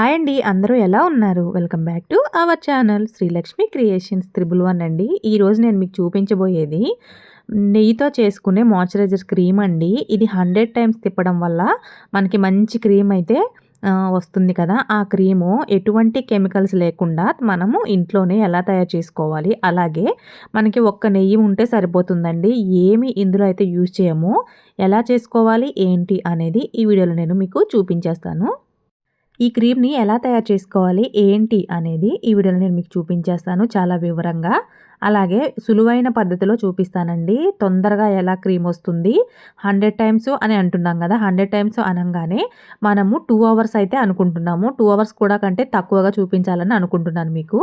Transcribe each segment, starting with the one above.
Hi అండి, అందరూ ఎలా ఉన్నారు? Welcome back to our channel Srilakshmi creations 111 అండి. ఈరోజు నేను మీకు చూపించబోయేది నెయ్యితో చేసుకునే మాయిశ్చరైజర్ క్రీమ్ అండి. ఇది 100 టైమ్స్ తిప్పడం వల్ల మనకి మంచి క్రీమ్ అయితే వస్తుంది కదా. ఆ క్రీము ఎటువంటి కెమికల్స్ లేకుండా మనము ఇంట్లోనే ఎలా తయారు చేసుకోవాలి, అలాగే మనకి ఒక్క నెయ్యి ఉంటే సరిపోతుందండి. ఏమి ఇందులో అయితే యూజ్ చేయము. ఎలా చేసుకోవాలి ఏంటి అనేది ఈ వీడియోలో నేను మీకు చూపించేస్తాను. ఈ క్రీమ్‌ని ఎలా తయారు చేసుకోవాలి, ఏంటి అనేది ఈ వీడియోలో నేను మీకు చూపించేస్తాను చాలా వివరంగా. అలాగే సులువైన పద్ధతిలో చూపిస్తానండి. తొందరగా ఎలా క్రీమ్ వస్తుంది. 100 టైమ్స్ అని అంటున్నాం కదా. 100 టైమ్స్ అనంగానే మనము 2 అవర్స్ అయితే అనుకుంటున్నాము. 2 అవర్స్ కూడా కంటే తక్కువగా చూపించాలని అనుకుంటున్నాను మీకు.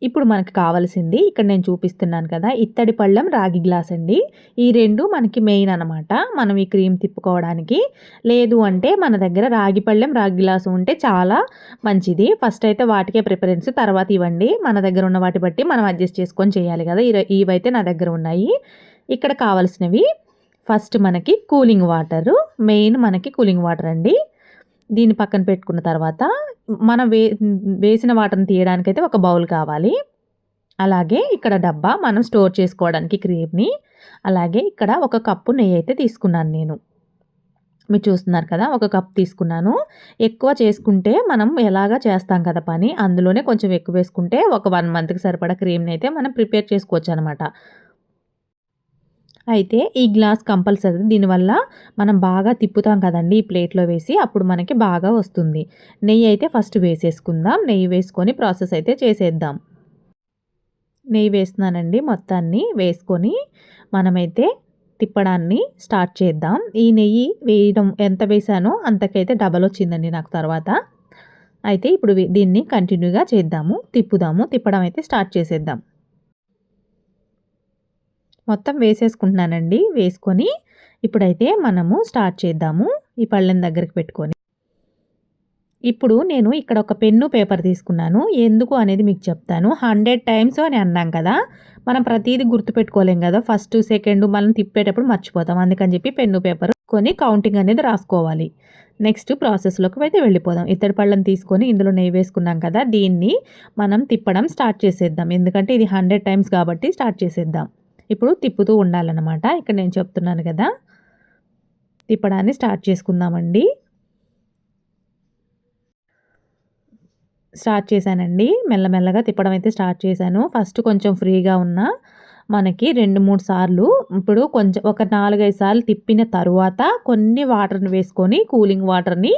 ఇప్పుడు మనకు కావాల్సింది ఇక్కడ నేను చూపిస్తున్నాను కదా, ఇత్తడి పళ్ళెం, రాగి గ్లాస్ అండి. ఈ రెండు మనకి మెయిన్ అనమాట మనం ఈ క్రీమ్ తిప్పుకోవడానికి. లేదు అంటే మన దగ్గర రాగి పళ్ళెం, రాగి గ్లాసు ఉంటే చాలా మంచిది. ఫస్ట్ అయితే వాటికే ప్రిఫరెన్స్, తర్వాత ఇవ్వండి. మన దగ్గర ఉన్న వాటి బట్టి మనం అడ్జస్ట్ చేసుకొని చేయాలి కదా. ఇవైతే నా దగ్గర ఉన్నాయి. ఇక్కడ కావాల్సినవి ఫస్ట్ మనకి కూలింగ్ వాటరు, మెయిన్ మనకి కూలింగ్ వాటర్ అండి. దీన్ని పక్కన పెట్టుకున్న తర్వాత మనం వేసిన వాటర్ని తీయడానికైతే ఒక బౌల్ కావాలి. అలాగే ఇక్కడ డబ్బా మనం స్టోర్ చేసుకోవడానికి క్రీమ్‌ని. అలాగే ఇక్కడ ఒక కప్పు నెయ్యి అయితే తీసుకున్నాను నేను. మీరు చూస్తున్నారు కదా, ఒక కప్ తీసుకున్నాను. ఎక్కువ చేసుకుంటే మనం ఎలాగా చేస్తాం కదా పని, అందులోనే కొంచెం ఎక్కువ వేసుకుంటే ఒక 1 మంత్‌కి సరిపడా క్రీమ్‌ని అయితే మనం ప్రిపేర్ చేసుకోవచ్చు అనమాట. అయితే ఈ గ్లాస్ కంపల్సరీ. దీనివల్ల మనం బాగా తిప్పుతాం కదండీ ఈ ప్లేట్లో వేసి, అప్పుడు మనకి బాగా వస్తుంది. నెయ్యి అయితే ఫస్ట్ వేసేసుకుందాం. నెయ్యి వేసుకొని ప్రాసెస్ అయితే చేసేద్దాం. నెయ్యి వేస్తున్నానండి. మొత్తాన్ని వేసుకొని మనమైతే తిప్పడాన్ని స్టార్ట్ చేద్దాం. ఈ నెయ్యి వేయడం ఎంత వేసానో అంతకైతే డబల్ వచ్చిందండి నాకు తర్వాత. అయితే ఇప్పుడు దీన్ని కంటిన్యూగా చేద్దాము, తిప్పుదాము. తిప్పడం అయితే స్టార్ట్ చేసేద్దాం. మొత్తం వేసేసుకుంటున్నానండి. వేసుకొని ఇప్పుడైతే మనము స్టార్ట్ చేద్దాము. ఈ పళ్ళెం దగ్గరికి పెట్టుకొని. ఇప్పుడు నేను ఇక్కడ ఒక పెన్ను, పేపర్ తీసుకున్నాను. ఎందుకు అనేది మీకు చెప్తాను. 100 టైమ్స్ అని అన్నాం కదా, మనం ప్రతీది గుర్తుపెట్టుకోలేం కదా. ఫస్ట్, సెకండ్ మనం తిప్పేటప్పుడు మర్చిపోతాం. అందుకని చెప్పి పెన్ను, పేపర్ కొని కౌంటింగ్ అనేది రాసుకోవాలి. నెక్స్ట్ ప్రాసెస్లోకి అయితే వెళ్ళిపోదాం. ఇత్తడి పళ్ళెం తీసుకొని ఇందులో నెయ్యి వేసుకున్నాం కదా, దీన్ని మనం తిప్పడం స్టార్ట్ చేసేద్దాం. ఎందుకంటే ఇది 100 టైమ్స్ కాబట్టి స్టార్ట్ చేసేద్దాం. ఇప్పుడు తిప్పుతూ ఉండాలన్నమాట. ఇక్కడ నేను చెప్తున్నాను కదా, తిప్పడాన్ని స్టార్ట్ చేసుకుందామండి. స్టార్ట్ చేశానండి. మెల్లమెల్లగా తిప్పడం అయితే స్టార్ట్ చేశాను. ఫస్ట్ కొంచెం ఫ్రీగా ఉన్న మనకి 2, 3 సార్లు, ఇప్పుడు కొంచెం ఒక 4, 5 సార్లు తిప్పిన తరువాత కొన్ని వాటర్ని వేసుకొని, కూలింగ్ వాటర్ని,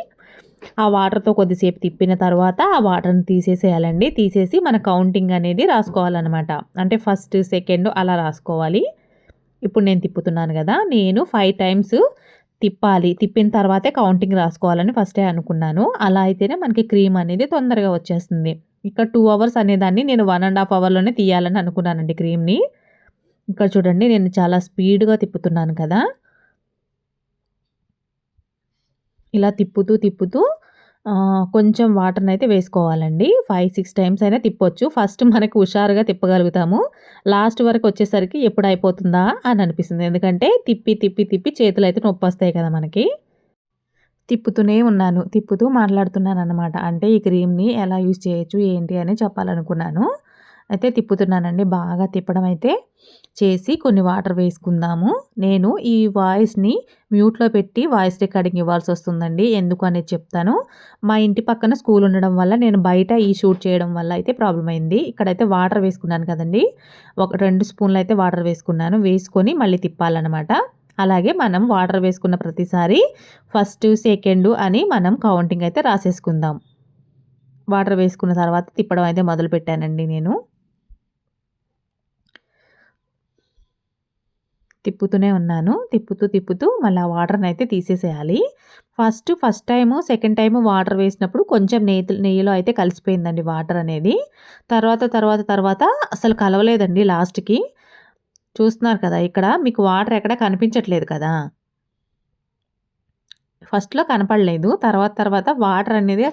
ఆ వాటర్తో కొద్దిసేపు తిప్పిన తర్వాత ఆ వాటర్ని తీసేసేయాలండి. తీసేసి మన కౌంటింగ్ అనేది రాసుకోవాలన్నమాట. అంటే ఫస్ట్, సెకండ్ అలా రాసుకోవాలి. ఇప్పుడు నేను తిప్పుతున్నాను కదా, నేను 5 టైమ్స్ తిప్పాలి. తిప్పిన తర్వాతే కౌంటింగ్ రాసుకోవాలని ఫస్టే అనుకున్నాను. అలా అయితేనే మనకి క్రీమ్ అనేది తొందరగా వచ్చేస్తుంది. ఇక్కడ 2 అవర్స్ అనేదాన్ని నేను 1½ అవర్‌లోనే తీయాలని అనుకున్నానండి క్రీమ్‌ని. ఇక్కడ చూడండి, నేను చాలా స్పీడ్‌గా తిప్పుతున్నాను కదా. ఇలా తిప్పుతూ తిప్పుతూ కొంచెం వాటర్ని అయితే వేసుకోవాలండి. 5, 6 టైమ్స్ అయినా తిప్పొచ్చు. ఫస్ట్ మనకు హుషారుగా తిప్పగలుగుతాము. లాస్ట్ వరకు వచ్చేసరికి ఎప్పుడు అయిపోతుందా అని అనిపిస్తుంది. ఎందుకంటే తిప్పి తిప్పి తిప్పి చేతులైతే నొప్పొస్తాయి కదా మనకి. తిప్పుతూనే ఉన్నాను. తిప్పుతూ మాట్లాడుతున్నాననమాట. అంటే ఈ క్రీమ్‌ని ఎలా యూజ్ చేయొచ్చు, ఏంటి అని చెప్పాలనుకున్నాను. అయితే తిప్పుతున్నానండి. బాగా తిప్పడం అయితే చేసి కొన్ని వాటర్ వేసుకుందాము. నేను ఈ వాయిస్‌ని మ్యూట్‌లో పెట్టి వాయిస్ రికార్డింగ్ ఇవ్వాల్సొస్తుందండి. ఎందుకు అనేది చెప్తాను. మా ఇంటి పక్కన స్కూల్ ఉండడం వల్ల నేను బయట ఈ షూట్ చేయడం వల్ల అయితే ప్రాబ్లమ్ అయింది. ఇక్కడైతే వాటర్ వేసుకున్నాను కదండీ. ఒక 2 స్పూన్లు అయితే వాటర్ వేసుకున్నాను. వేసుకొని మళ్ళీ తిప్పాలనమాట. అలాగే మనం వాటర్ వేసుకున్న ప్రతిసారి ఫస్ట్, సెకండ్ అని మనం కౌంటింగ్ అయితే రాసేసుకుందాం. వాటర్ వేసుకున్న తర్వాత తిప్పడం అయితే మొదలుపెట్టానండి నేను. తిప్పుతూనే ఉన్నాను. తిప్పుతూ తిప్పుతూ మళ్ళీ ఆ వాటర్‌ని అయితే తీసేసేయాలి. First time, second time water వేసినప్పుడు కొంచెం నెయ్యిలో అయితే కలిసిపోయిందండి వాటర్ అనేది. తర్వాత అసలు కలవలేదండి లాస్ట్‌కి. చూస్తున్నారు కదా, ఇక్కడ మీకు వాటర్ ఎక్కడ కనిపించట్లేదు కదా. ఫస్ట్‌లో కనపడలేదు. తర్వాత వాటర్ అనేది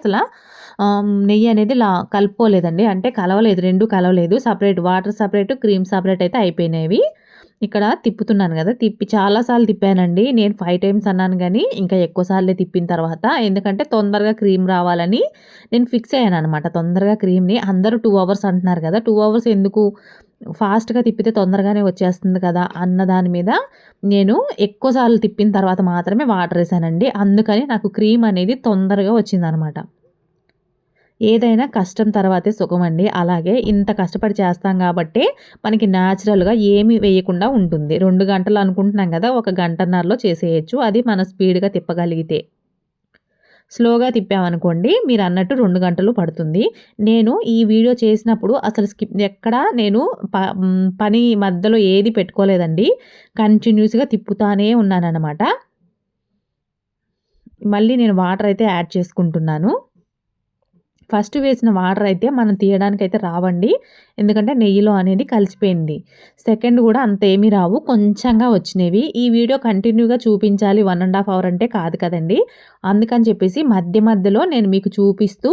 నెయ్యి అనేది కలుపుకోలేదండి. అంటే కలవలేదు. 2 కలవలేదు. Separate water separate, cream separate అయితే అయిపోయినవి. ఇక్కడ తిప్పుతున్నాను కదా! చాలా సార్లు తిప్పానండి. నేను 5 టైమ్స్ అన్నాను గానీ, ఇంకా ఎక్కువ సార్లే తిప్పిన తర్వాత ఎందుకంటే తొందరగా క్రీమ్ రావాలని నేను ఫిక్స్ అయ్యాననమాట. తొందరగా క్రీమ్‌ని అందరూ 2 అవర్స్ అంటున్నారు కదా! 2 అవర్స్ ఎందుకు ఫాస్ట్‌గా తిప్పితే తొందరగానే వచ్చేస్తుంది కదా! అన్న దాని మీద నేను ఎక్కువ సార్లు తిప్పిన తర్వాత మాత్రమే వాటర్ ఏసానండి. అందుకని నాకు క్రీమ్ అనేది తొందరగా వచ్చిందనమాట. ఏదైనా కష్టం తర్వాతే సుఖమండి. అలాగే ఇంత కష్టపడి చేస్తాం గాబట్టే మనకి న్యాచురల్‌గా ఏమి వేయకుండా ఉంటుంది. 2 గంటలు అనుకుంటున్నాం గదా! ఒక గంటన్నరలో చేసేయొచ్చు. అది మనం స్పీడ్‌గా తిప్పగలిగితే. స్లోగా తిప్పామనుకోండి మీరన్నట్టు 2 గంటలు పడుతుంది. నేను ఈ వీడియో చేసినప్పుడు అసలు ఎక్కడా నేను పని మధ్యలో ఏది పెట్టుకోలేదండి. కంటిన్యూస్‌గా తిప్పుతానే ఉన్నాననమాట. మళ్ళీ నేను వాటర్ అయితే యాడ్ చేసుకుంటున్నాను. ఫస్ట్ వేసిన వాటర్ అయితే మనం తీయడానికైతే రావండి. ఎందుకంటే నెయ్యిలో అనేది కలిసిపోయింది. సెకండ్ గూడా అంత ఏమీ రావు. కొంచెంగా వచ్చినవి. ఈ వీడియో కంటిన్యూగా చూపించాలి 1 ½ అవర్ అంటే కాదు కదండీ. అందుకని చెప్పేసి మధ్య మధ్యలో నేను మీకు చూపిస్తూ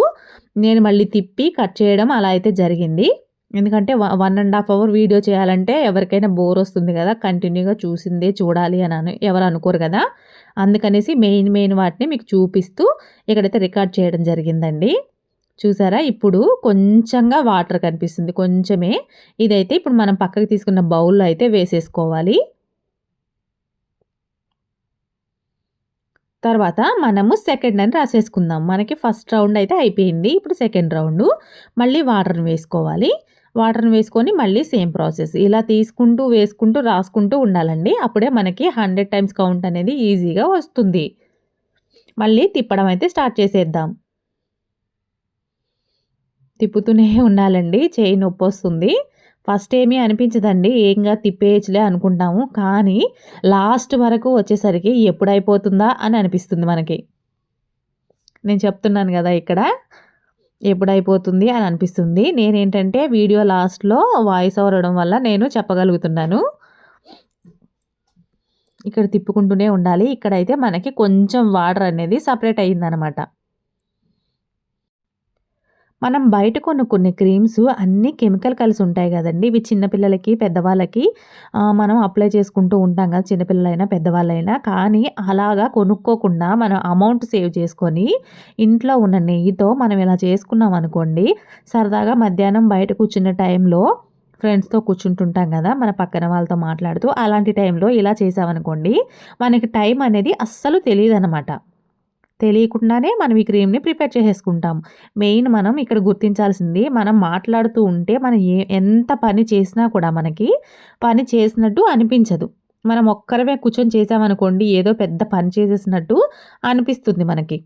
నేను మళ్ళీ తిప్పి కట్ చేయడం అలా అయితే జరిగింది. ఎందుకంటే 1 ½ అవర్ వీడియో చేయాలంటే ఎవరికైనా బోర్ వస్తుంది గదా! కంటిన్యూగా చూసిందే చూడాలి అని ఎవరు అనుకోరు గదా! అందుకనేసి మెయిన్ వాటిని మీకు చూపిస్తూ ఇక్కడైతే రికార్డ్ చేయడం జరిగిందండి. చూసారా? ఇప్పుడు కొంచెంగా వాటర్ కనిపిస్తుంది. కొంచెమే. ఇదైతే ఇప్పుడు మనం పక్కకి తీసుకున్న బౌల్‌లో అయితే వేసేసుకోవాలి. తర్వాత మనము సెకండ్ అని రాసేసుకుందాం. మనకి ఫస్ట్ రౌండ్ అయితే అయిపోయింది. ఇప్పుడు సెకండ్ రౌండు. మళ్ళీ వాటర్‌ని వేసుకోవాలి. వాటర్‌ని వేసుకొని మళ్ళీ సేమ్ ప్రాసెస్. ఇలా తీసుకుంటూ, వేసుకుంటూ, రాసుకుంటూ ఉండాలండి. అప్పుడే మనకి 100 టైమ్స్ కౌంట్ అనేది ఈజీగా వస్తుంది. మళ్ళీ తిప్పడం అయితే స్టార్ట్ చేసేద్దాం. తిప్పుతూనే ఉండాలండి. చెయ్యి నొప్పొస్తుంది. ఫస్ట్ ఏమీ అనిపించదండి. ఏం కాదు తిప్పేయచ్చులే అనుకుంటాము. కానీ లాస్ట్ వరకు వచ్చేసరికి ఎప్పుడైపోతుందా అని అనిపిస్తుంది మనకి. నేను చెప్తున్నాను గదా! ఇక్కడ ఎప్పుడైపోతుంది అని అనిపిస్తుంది. నేనేంటంటే వీడియో లాస్ట్‌లో వాయిస్ ఓవర్ ఇవ్వడం వల్ల నేను చెప్పగలుగుతున్నాను. ఇక్కడ తిప్పుకుంటూనే ఉండాలి. ఇక్కడైతే మనకి కొంచెం వాటర్ అనేది సెపరేట్ అయిందనమాట. మనం బయట కొనుక్కునే క్రీమ్స్ అన్నీ కెమికల్ కలిసి ఉంటాయి గదండీ! ఇవి చిన్న పిల్లలకి, పెద్దవాళ్ళకి మనం అప్లై చేసుకుంటూ ఉంటాం గదా! చిన్నపిల్లలైనా, పెద్దవాళ్ళైనా. కానీ అలాగా కొనుక్కోకుండా మనం అమౌంట్ సేవ్ చేసుకొని, ఇంట్లో ఉన్న నెయ్యితో మనం ఇలా చేసుకున్నామనుకోండి, సరదాగా మధ్యాహ్నం బయట కూర్చున్న టైంలో ఫ్రెండ్స్‌తో కూర్చుంటుంటాం గదా! మన పక్కన వాళ్ళతో మాట్లాడుతూ, అలాంటి టైంలో ఇలా చేసామనుకోండి, మనకి టైం అనేది అస్సలు తెలీదనమాట. తెలియకుండానే మనం ఈ క్రీమ్‌ని ప్రిపేర్ చేసేసుకుంటాం. మెయిన్ మనం ఇక్కడ గుర్తించాల్సింది మనం మాట్లాడుతూ ఉంటే మనం ఎంత పని చేసినా కూడా మనకి పని చేసినట్టు అనిపించదు. మనం ఒక్కరమే కూర్చొని చేసామనుకోండి ఏదో పెద్ద పని చేసేసినట్టు అనిపిస్తుంది మనకి.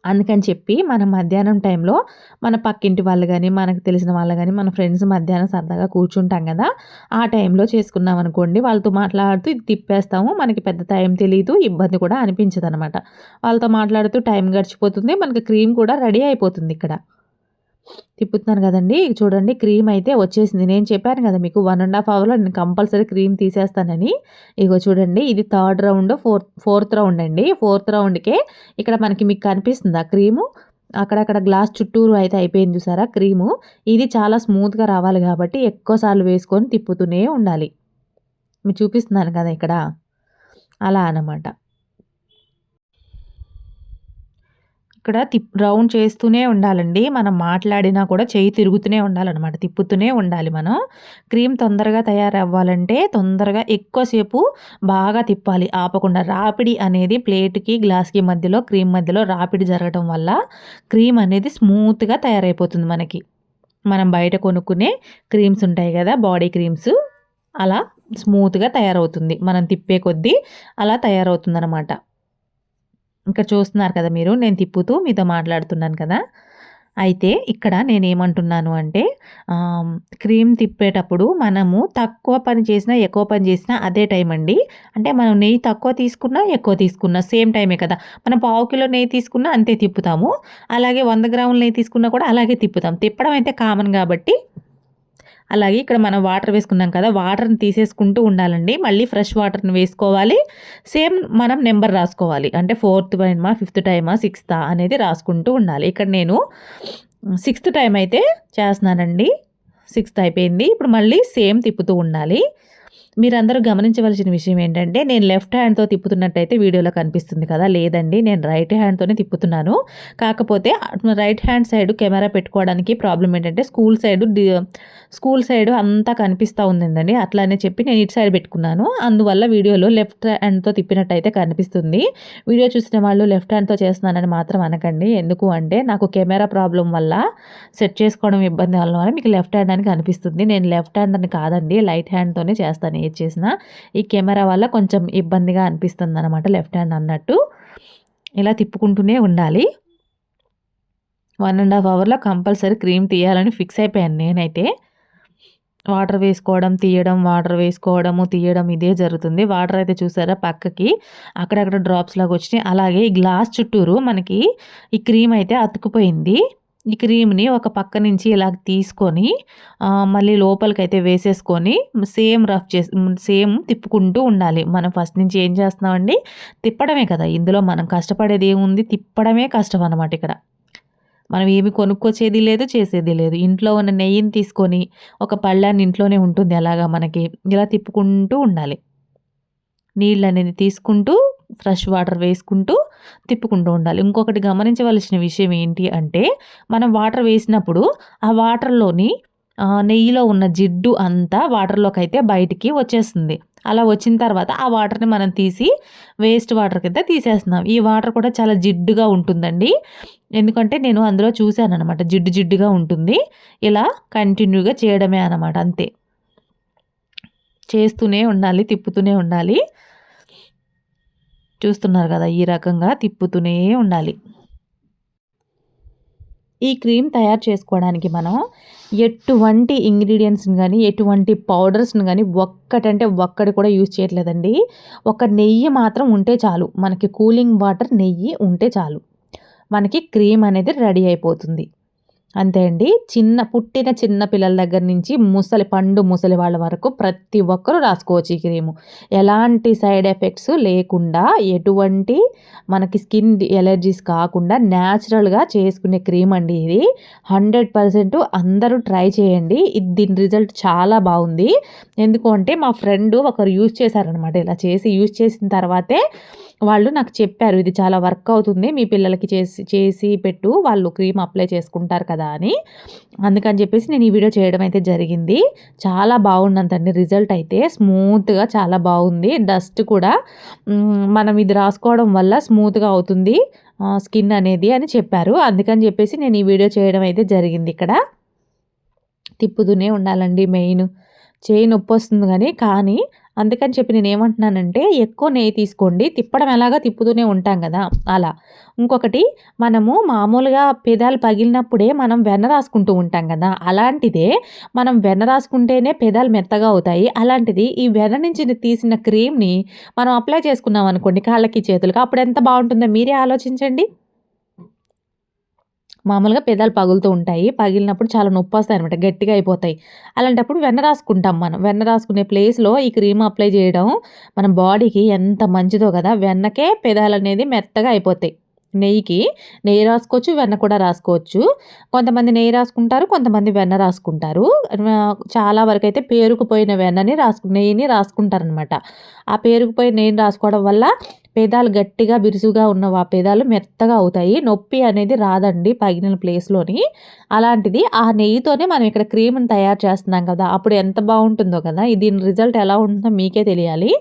అందుకని చెప్పి మనం మధ్యాహ్నం టైంలో మన పక్కింటి వాళ్ళు గానీ, మనకు తెలిసిన వాళ్ళు గానీ, మన ఫ్రెండ్స్ మధ్యాహ్నం సరదాగా కూర్చుంటాం గదా! ఆ టైంలో చేసుకున్నామనుకోండి, వాళ్ళతో మాట్లాడుతూ ఇది తిప్పేస్తాము. మనకి పెద్ద టైం తెలీదు, ఇబ్బంది కూడా అనిపించదనమాట. వాళ్ళతో మాట్లాడుతూ టైం గడిచిపోతుంది. మనకి క్రీమ్ కూడా రెడీ అయిపోతుందిక్కడ. తిప్పుతున్నాను గదండీ! చూడండి క్రీమ్ అయితే వచ్చేసింది. నేను చెప్పాను గదా! మీకు 1 ½ అవర్‌లో నేను కంపల్సరీ క్రీమ్ తీసేస్తానని. ఇగో చూడండి ఇది థర్డ్ రౌండ్, ఫోర్త్ రౌండ్ అండి. ఫోర్త్ రౌండ్‌కే ఇక్కడ మీకు కనిపిస్తుందా క్రీము? అక్కడక్కడ గ్లాస్ చుట్టూరు అయితే అయిపోయింది చూసారా క్రీము. ఇది చాలా స్మూత్‌గా రావాలి గాబట్టి ఎక్కువ సార్లు వేసుకొని తిప్పుతూనే ఉండాలి. మీకు చూపిస్తున్నాను కదా! ఇక్కడ. అలా అనమాట. ఇక్కడ రౌండ్ చేస్తూనే ఉండాలండి. మనం మాట్లాడినా కూడా చెయ్యి తిరుగుతూనే ఉండాలనమాట. తిప్పుతూనే ఉండాలి మనం. క్రీమ్ తొందరగా తయారవ్వాలంటే తొందరగా ఎక్కువ సేపు బాగా తిప్పాలి ఆపకుండా. రాపిడి అనేది ప్లేట్‌కి, గ్లాస్‌కి మధ్యలో క్రీమ్ మధ్యలో రాపిడి జరగటం వల్ల క్రీమ్ అనేది స్మూత్‌గా తయారైపోతుంది మనకి. మనం బయట కొనుక్కునే క్రీమ్స్ ఉంటాయి గదా! బాడీ క్రీమ్స్ అలా స్మూత్‌గా తయారవుతుంది. మనం తిప్పే కొద్దీ అలా తయారవుతుందనమాట. ఇక్కడ చూస్తున్నారు కదా మీరు. నేను తిప్పుతూ మీతో మాట్లాడుతున్నాను కదా! అయితే ఇక్కడ నేనేమంటున్నాను అంటే క్రీమ్ తిప్పేటప్పుడు మనము తక్కువ పని చేసినా, ఎక్కువ పని చేసినా అదే టైం అండి. అంటే మనం నెయ్యి తక్కువ తీసుకున్నా, ఎక్కువ తీసుకున్నా సేమ్ టైమే కదా! మనం పావు కిలో నెయ్యి తీసుకున్నా అంతే తిప్పుతాము. అలాగే 100 గ్రాముల నెయ్యి తీసుకున్నా కూడా అలాగే తిప్పుతాం. తిప్పడం అయితే కామన్ కాబట్టి అలాగే ఇక్కడ మనం వాటర్ వేసుకున్నాం కదా! వాటర్‌ని తీసేసుకుంటూ ఉండాలండి. మళ్ళీ ఫ్రెష్ వాటర్‌ని వేసుకోవాలి. సేమ్ మనం నెంబర్ రాసుకోవాలి. అంటే ఫోర్త్ టైమా, ఫిఫ్త్ టైమా, సిక్స్త్ అనేది రాసుకుంటూ ఉండాలి. ఇక్కడ నేను సిక్స్త్ టైమ్ అయితే చేస్తున్నానండి. సిక్స్త్ అయిపోయింది. ఇప్పుడు మళ్ళీ సేమ్ తిప్పుతూ ఉండాలి. మీరందరూ గమనించవలసిన విషయం ఏంటంటే, నేను లెఫ్ట్ హ్యాండ్‌తో తిప్పుతున్నట్టయితే వీడియోలో కనిపిస్తుంది కదా! లేదండి, నేను రైట్ హ్యాండ్‌తోనే తిప్పుతున్నాను. కాకపోతే రైట్ హ్యాండ్ సైడ్ కెమెరా పెట్టుకోవడానికి ప్రాబ్లమ్ ఏంటంటే, స్కూల్ సైడు అంతా కనిపిస్తా ఉండిందండి. అట్లనే చెప్పి నేను ఇటు సైడ్ పెట్టుకున్నాను. అందువల్ల వీడియోలో లెఫ్ట్ హ్యాండ్‌తో తిప్పినట్టయితే కనిపిస్తుంది. వీడియో చూసిన వాళ్ళు లెఫ్ట్ హ్యాండ్‌తో చేస్తున్నానని మాత్రం అనకండి. ఎందుకు అంటే, నాకు కెమెరా ప్రాబ్లమ్ వల్ల సెట్ చేసుకోవడం ఇబ్బంది వల్ల మీకు లెఫ్ట్ హ్యాండ్ అని కనిపిస్తుంది. నేను లెఫ్ట్ హ్యాండ్ అని కాదండి, రైట్ హ్యాండ్‌తోనే చేస్తాను ఏది చేసినా. ఈ కెమెరా వల్ల కొంచెం ఇబ్బందిగా అనిపిస్తుందనమాట లెఫ్ట్ హ్యాండ్ అన్నట్టు. ఇలా తిప్పుకుంటూనే ఉండాలి. 1 ½ అవర్‌లో కంపల్సరీ క్రీమ్ తీయాలని ఫిక్స్ అయిపోయాను నేనైతే. వాటర్ వేసుకోవడం, తీయడం, వాటర్ వేసుకోవడము, తీయడం ఇదే జరుగుతుంది. వాటర్ అయితే చూసారా పక్కకి అక్కడక్కడ డ్రాప్స్ లాగా వచ్చినాయి. అలాగే ఈ గ్లాస్ చుట్టూరు మనకి ఈ క్రీమ్ అయితే అతుక్కుపోయింది. ఈ క్రీమ్‌ని ఒక పక్క నుంచి ఇలాగ తీసుకొని మళ్ళీ లోపలికైతే వేసేసుకొని సేమ్ తిప్పుకుంటూ ఉండాలి. మనం ఫస్ట్ నుంచి ఏం చేస్తున్నామండి, తిప్పడమే కదా! ఇందులో మనం కష్టపడేది ఏముంది, తిప్పడమే కష్టం అనమాట ఇక్కడ. మనం ఏమి కొనుక్కొచ్చేది లేదు, చేసేది లేదు. ఇంట్లో ఉన్న నెయ్యిని తీసుకొని ఒక పళ్ళాన్ని ఇంట్లోనే ఉంటుంది అలాగా మనకి. ఇలా తిప్పుకుంటూ ఉండాలి. నీళ్ళనేది తీసుకుంటూ ఫ్రెష్ వాటర్ వేసుకుంటూ తిప్పుకుంటూ ఉండాలి. ఇంకొకటి గమనించవలసిన విషయం ఏంటి అంటే, మనం వాటర్ వేసినప్పుడు ఆ వాటర్‌లోని నెయ్యిలో ఉన్న జిడ్డు అంతా వాటర్‌లోకైతే బయటికి వచ్చేస్తుంది. అలా వచ్చిన తర్వాత ఆ వాటర్‌ని మనం తీసి వేస్ట్ వాటర్ కింద తీసేస్తున్నాం. ఈ వాటర్ కూడా చాలా జిడ్డుగా ఉంటుందండి. ఎందుకంటే నేను అందులో చూసాననమాట. జిడ్డు జిడ్డుగా ఉంటుంది. ఇలా కంటిన్యూగా చేయడమే అనమాట అంతే. చేస్తూనే ఉండాలి, తిప్పుతూనే ఉండాలి. చూస్తున్నారు కదా! ఈ రకంగా తిప్పుతూనే ఉండాలి. ఈ క్రీమ్ తయారు చేసుకోవడానికి మనం ఎటువంటి ఇంగ్రీడియెంట్స్‌ని గానీ, ఎటువంటి పౌడర్స్‌ని గానీ ఒక్కటంటే ఒక్కటి కూడా యూజ్ చేయట్లేదండి. ఒక నెయ్యి మాత్రం ఉంటే చాలు. మనకి కూలింగ్ వాటర్, నెయ్యి ఉంటే చాలు. మనకి క్రీమ్ అనేది రెడీ అయిపోతుంది. అంతే అండి. పుట్టిన చిన్న పిల్లల దగ్గర నుంచి ముసలి వాళ్ళ వరకు ప్రతి ఒక్కరూ రాసుకోవచ్చు ఈ క్రీము. ఎలాంటి సైడ్ ఎఫెక్ట్స్ లేకుండా, ఎటువంటి మనకి స్కిన్ ఎలర్జీస్ కాకుండా న్యాచురల్‌గా చేసుకునే క్రీమ్ అండి ఇది. 100% అందరూ ట్రై చేయండి. దీని రిజల్ట్ చాలా బావుంది. ఎందుకు అంటే మా ఫ్రెండ్ ఒకరు యూజ్ చేశారనమాట. ఇలా యూజ్ చేసిన తర్వాతే వాళ్ళు నాకు చెప్పారు. ఇది చాలా వర్క్ అవుతుంది. మీ పిల్లలకి చేసి పెట్టు. వాళ్ళు క్రీమ్ అప్లై చేసుకుంటారు కదా అని. అందుకని చెప్పేసి నేను ఈ వీడియో చేయడం అయితే జరిగింది. చాలా బాగుందంతండి రిజల్ట్ అయితే. స్మూత్‌గా చాలా బాగుంది. డస్ట్ కూడా మనం ఇది రాసుకోవడం వల్ల స్మూత్‌గా అవుతుంది స్కిన్ అనేది అని చెప్పారు. అందుకని చెప్పేసి నేను ఈ వీడియో చేయడం అయితే జరిగింది ఇక్కడ. తిప్పుతూనే ఉండాలండి మెయిన్. చేయి నొప్పొస్తుంది కానీ అందుకని చెప్పి నేనేమంటున్నానంటే, ఎక్కువ నెయ్యి తీసుకోండి. తిప్పడం ఎలాగా తిప్పుతూనే ఉంటాం గదా! అలా. ఇంకొకటి, మనము మామూలుగా పెదాలు పగిలినప్పుడే మనం వెన్న రాసుకుంటూ ఉంటాం గదా! అలాంటిదే మనం వెన్న రాసుకుంటేనే పెదాలు మెత్తగా అవుతాయి. అలాంటిది ఈ వెన్న నుంచి తీసిన క్రీమ్‌ని మనం అప్లై చేసుకున్నాం అనుకోండి కాళ్ళకి, చేతులకి అప్పుడెంత బావుంటుందో మీరే ఆలోచించండి. మామూలుగా పెదాలు పగులుతూ ఉంటాయి. పగిలినప్పుడు చాలా నొప్పొస్తాయనమాట. గట్టిగా అయిపోతాయి. అలాంటప్పుడు వెన్న రాసుకుంటాం మనం. వెన్న రాసుకునే ప్లేస్‌లో ఈ క్రీమ్ అప్లై చేయడం మన బాడీకి ఎంత మంచిదో గదా! వెన్నకే పెదాలనేది మెత్తగా అయిపోతాయి. నెయ్యి రాసుకోవచ్చు, వెన్న కూడా రాసుకోవచ్చు. కొంతమంది నెయ్యి రాసుకుంటారు, కొంతమంది వెన్న రాసుకుంటారు. చాలా వరకైతే పేరుకుపోయిన నెయ్యిని రాసుకుంటారనమాట. ఆ పేరుకుపోయిన నెయ్యిని రాసుకోవడం వల్ల పెదాలు గట్టిగా బిరుసుగా ఉన్న పెదాలు మెత్తగా అవుతాయి. నొప్పి అనేది రాదండి పగిలిన ప్లేస్‌లోని. అలాంటిది ఆ నెయ్యితోనే మనం ఇక్కడ క్రీమ్‌ని తయారు చేస్తున్నాం కదా! అప్పుడు ఎంత బావుంటుందో కదా! దీని రిజల్ట్ ఎలా ఉంటుందో మీకే తెలియాలి.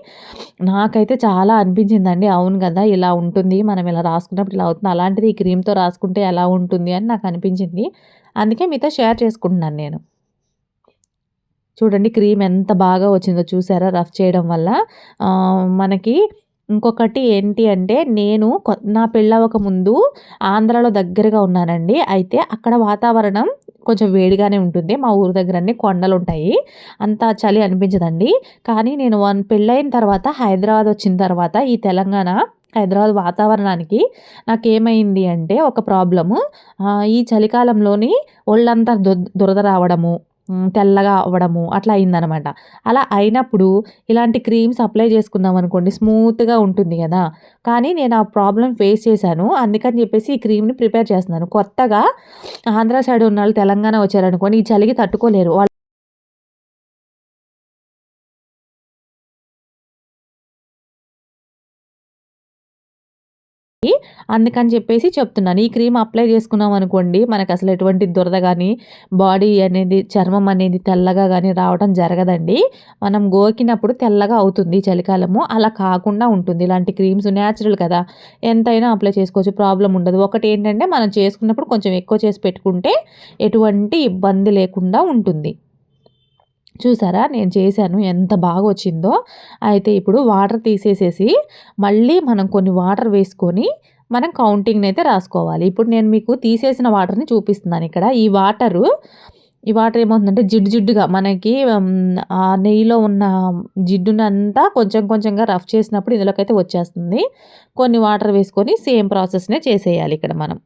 నాకైతే చాలా అనిపించిందండి. అవును గదా! ఇలా ఉంటుంది. మనం ఇలా రాసుకున్నప్పుడు ఇలా అవుతుంది. అలాంటిది ఈ క్రీమ్‌తో రాసుకుంటే ఎలా ఉంటుంది అని నాకు అనిపించింది. అందుకే మీతో షేర్ చేసుకుంటున్నాను నేను. చూడండి క్రీమ్ ఎంత బాగా వచ్చిందో చూసారా రఫ్ చేయడం వల్ల. మనకి ఇంకొకటి ఏంటి అంటే నేను నా పెళ్ళవ్వక ముందు ఆంధ్రాలో దగ్గరగా ఉన్నానండి. అయితే అక్కడ వాతావరణం కొంచెం వేడిగానే ఉంటుంది. మా ఊరు దగ్గర అన్ని కొండలుంటాయి. అంత చలి అనిపించదండి. కానీ నేను పెళ్ళైన తర్వాత హైదరాబాద్ వచ్చిన తర్వాత ఈ హైదరాబాద్ వాతావరణానికి నాకేమైంది అంటే ఒక ప్రాబ్లము, ఈ చలికాలంలోని ఒళ్ళంతా దురద రావడము, తెల్లగా అవ్వడము అట్లా అయిందనమాట. అలా అయినప్పుడు ఇలాంటి క్రీమ్స్ అప్లై చేసుకున్నామనుకోండి స్మూత్‌గా ఉంటుంది గదా! కానీ నేను ఆ ప్రాబ్లమ్ ఫేస్ చేశాను. అందుకని చెప్పేసి ఈ క్రీమ్‌ని ప్రిపేర్ చేస్తున్నాను. కొత్తగా ఆంధ్ర సైడ్ ఉన్నోళ్ళు తెలంగాణ వచ్చారనుకోండి ఈ చలికి తట్టుకోలేరు. అందుకని చెప్పేసి చెప్తున్నాను. ఈ క్రీమ్ అప్లై చేసుకున్నాం అనుకోండి, మనకు అసలు ఎటువంటి దురద కానీ, బాడీ అనేది చర్మం అనేది తెల్లగా కానీ రావడం జరగదండి. మనం గోకినప్పుడు తెల్లగా అవుతుంది చలికాలము. అలా కాకుండా ఉంటుంది. ఇలాంటి క్రీమ్స్ న్యాచురల్ కదా, ఎంతైనా అప్లై చేసుకోవచ్చు, ప్రాబ్లమ్ ఉండదు. ఒకటి ఏంటంటే మనం చేసుకున్నప్పుడు కొంచెం ఎక్కువ చేసి పెట్టుకుంటే ఎటువంటి ఇబ్బంది లేకుండా ఉంటుంది. చూసారా నేను చేశాను ఎంత బాగా వచ్చిందో. అయితే ఇప్పుడు వాటర్ తీసేసేసి మళ్ళీ మనం కొన్ని వాటర్ వేసుకొని మనం కౌంటింగ్‌నైతే రాసుకోవాలి. ఇప్పుడు నేను మీకు తీసేసిన వాటర్‌ని చూపిస్తున్నాను ఇక్కడ. ఈ వాటర్ ఏమవుతుందంటే జిడ్డు జిడ్డుగా మనకి ఆ నెయ్యిలో ఉన్న జిడ్డునంతా కొంచెం కొంచెంగా రఫ్ చేసినప్పుడు ఇందులోకైతే వచ్చేస్తుంది. కొన్ని వాటర్ వేసుకొని సేమ్ ప్రాసెస్‌నే చేసేయాలి ఇక్కడ మనం.